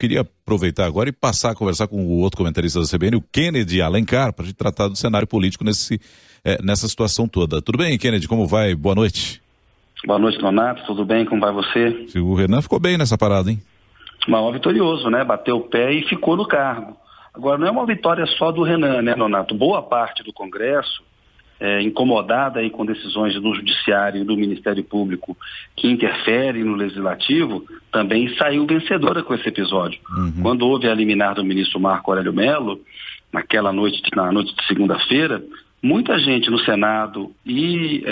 queria aproveitar agora e passar a conversar com o outro comentarista da CBN, o Kennedy Alencar, para a gente tratar do cenário político nessa situação toda. Tudo bem, Kennedy? Como vai? Boa noite. Boa noite, Donato. Tudo bem? Como vai você? O Renan ficou bem nessa parada, hein? Maior vitorioso, né? Bateu o pé e ficou no cargo. Agora, não é uma vitória só do Renan, né, Donato? Boa parte do Congresso, incomodada aí com decisões do Judiciário e do Ministério Público que interferem no Legislativo, também saiu vencedora com esse episódio. Quando houve a liminar do ministro Marco Aurélio Mello, na noite de segunda-feira, muita gente no Senado e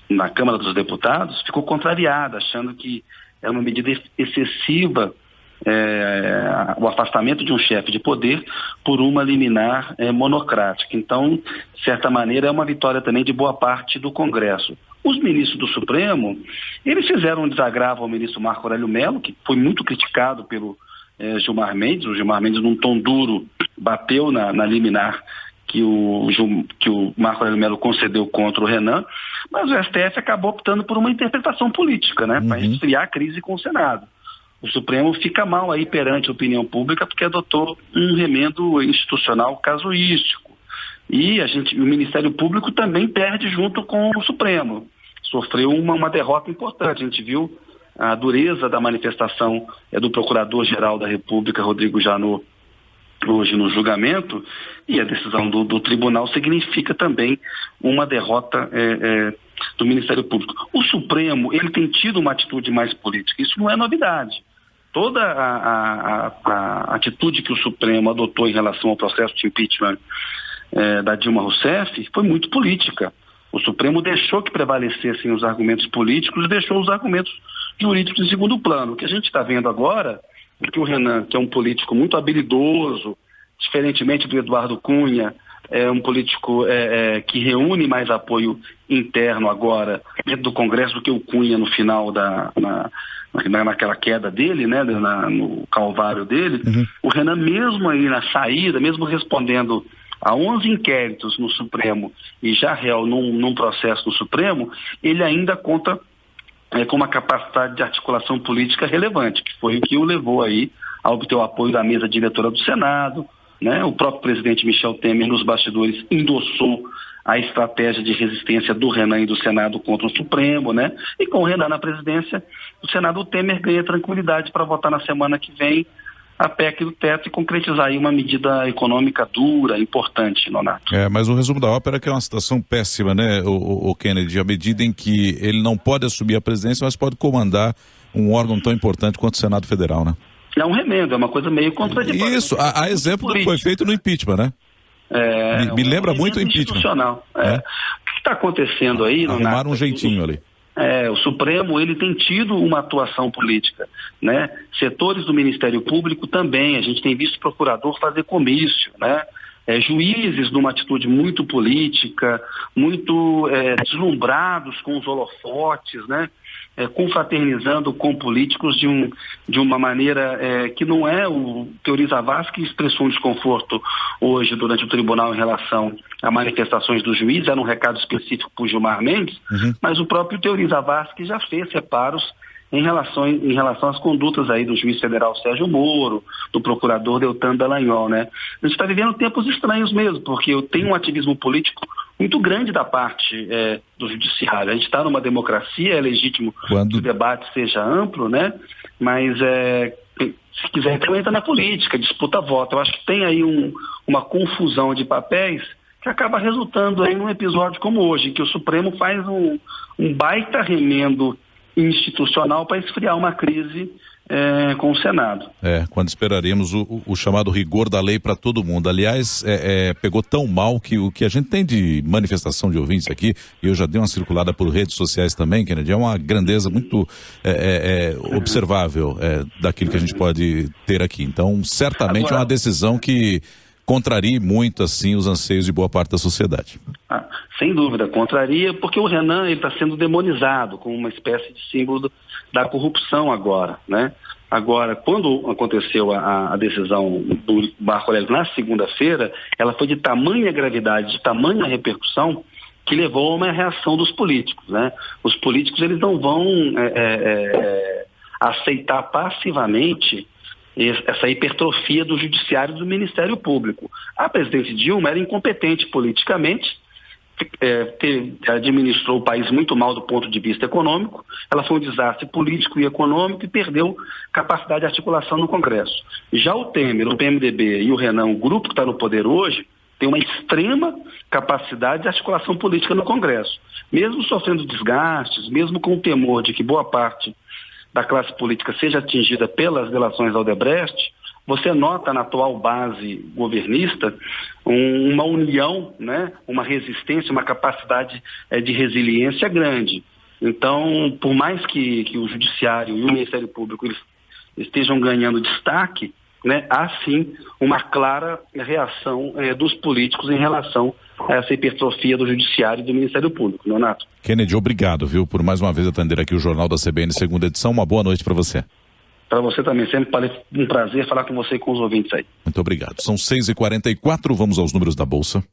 na Câmara dos Deputados ficou contrariada, achando que é uma medida excessiva o afastamento de um chefe de poder por uma liminar monocrática. Então, de certa maneira, é uma vitória também de boa parte do Congresso. Os ministros do Supremo, eles fizeram um desagravo ao ministro Marco Aurélio Mello, que foi muito criticado pelo Gilmar Mendes. O Gilmar Mendes, num tom duro, bateu na liminar que o Marco Aurélio Mello concedeu contra o Renan, mas o STF acabou optando por uma interpretação política, né, para esfriar a crise com o Senado. O Supremo fica mal aí perante a opinião pública porque adotou um remendo institucional casuístico. E o Ministério Público também perde junto com o Supremo. Sofreu uma derrota importante. A gente viu a dureza da manifestação do Procurador-Geral da República, Rodrigo Janot, hoje no julgamento, e a decisão do tribunal significa também uma derrota do Ministério Público. O Supremo, ele tem tido uma atitude mais política, isso não é novidade. Toda a atitude que o Supremo adotou em relação ao processo de impeachment da Dilma Rousseff foi muito política. O Supremo deixou que prevalecessem os argumentos políticos e deixou os argumentos jurídicos em segundo plano. O que a gente está vendo agora é que o Renan, que é um político muito habilidoso, diferentemente do Eduardo Cunha, é um político que reúne mais apoio interno agora dentro do Congresso do que o Cunha no final naquela queda dele, né, no calvário dele. O Renan, mesmo aí na saída, mesmo respondendo a 11 inquéritos no Supremo e já réu num processo no Supremo, ele ainda conta com uma capacidade de articulação política relevante, que foi o que o levou aí a obter o apoio da mesa diretora do Senado, né? O próprio presidente Michel Temer, nos bastidores, endossou a estratégia de resistência do Renan e do Senado contra o Supremo, né? E com o Renan na presidência, o Senado, o Temer ganha tranquilidade para votar na semana que vem a PEC do teto e concretizar aí uma medida econômica dura, importante, Nonato. Mas o resumo da ópera é que é uma situação péssima, né, o Kennedy, à medida em que ele não pode assumir a presidência, mas pode comandar um órgão tão importante quanto o Senado Federal, né? É um remendo, é uma coisa meio contraditória. Isso, a exemplo do que foi feito no impeachment, né? Me lembra muito o impeachment. Institucional. O que está acontecendo aí, Nonato? Arrumaram um jeitinho ali. O Supremo, ele tem tido uma atuação política, né? Setores do Ministério Público também, a gente tem visto procurador fazer comício, né? Juízes numa atitude muito política, muito deslumbrados com os holofotes, né? Confraternizando com políticos de uma maneira que não é o Teori Zavascki, que expressou um desconforto hoje durante o tribunal em relação a manifestações dos juízes, era um recado específico para o Gilmar Mendes, mas o próprio Teori Zavascki já fez reparos em relação às condutas aí do juiz federal Sérgio Moro, do procurador Deltan Dallagnol, né? A gente está vivendo tempos estranhos mesmo, porque tem um ativismo político muito grande da parte do judiciário. A gente está numa democracia, é legítimo que o debate seja amplo, né? Mas se quiser, então entra na política, disputa voto. Eu acho que tem aí uma confusão de papéis que acaba resultando aí num episódio como hoje, em que o Supremo faz um baita remendo institucional para esfriar uma crise com o Senado. Quando esperaríamos o chamado rigor da lei para todo mundo. Aliás, pegou tão mal que o que a gente tem de manifestação de ouvintes aqui, e eu já dei uma circulada por redes sociais também, Kennedy, é uma grandeza muito observável daquilo que a gente pode ter aqui. Então, certamente agora, é uma decisão que contraria muito, assim, os anseios de boa parte da sociedade. Sem dúvida, contraria, porque o Renan está sendo demonizado como uma espécie de símbolo da corrupção agora, né? Agora, quando aconteceu a decisão do Marco Aurélio na segunda-feira, ela foi de tamanha gravidade, de tamanha repercussão, que levou a uma reação dos políticos, né? Os políticos, eles não vão aceitar passivamente essa hipertrofia do judiciário e do Ministério Público. A presidente Dilma era incompetente politicamente, administrou o país muito mal do ponto de vista econômico, ela foi um desastre político e econômico e perdeu capacidade de articulação no Congresso. Já o Temer, o PMDB e o Renan, o grupo que está no poder hoje, tem uma extrema capacidade de articulação política no Congresso. Mesmo sofrendo desgastes, mesmo com o temor de que boa parte da classe política seja atingida pelas delações da Odebrecht, você nota na atual base governista uma união, né, uma resistência, uma capacidade de resiliência grande. Então, por mais que o Judiciário e o Ministério Público eles estejam ganhando destaque, né, há sim uma clara reação dos políticos em relação a essa hipertrofia do Judiciário e do Ministério Público. Leonato. Kennedy, obrigado, viu, por mais uma vez atender aqui o Jornal da CBN, segunda edição. Uma boa noite para você. Para você também, sempre um prazer falar com você e com os ouvintes aí. Muito obrigado. São 6h44, vamos aos números da Bolsa.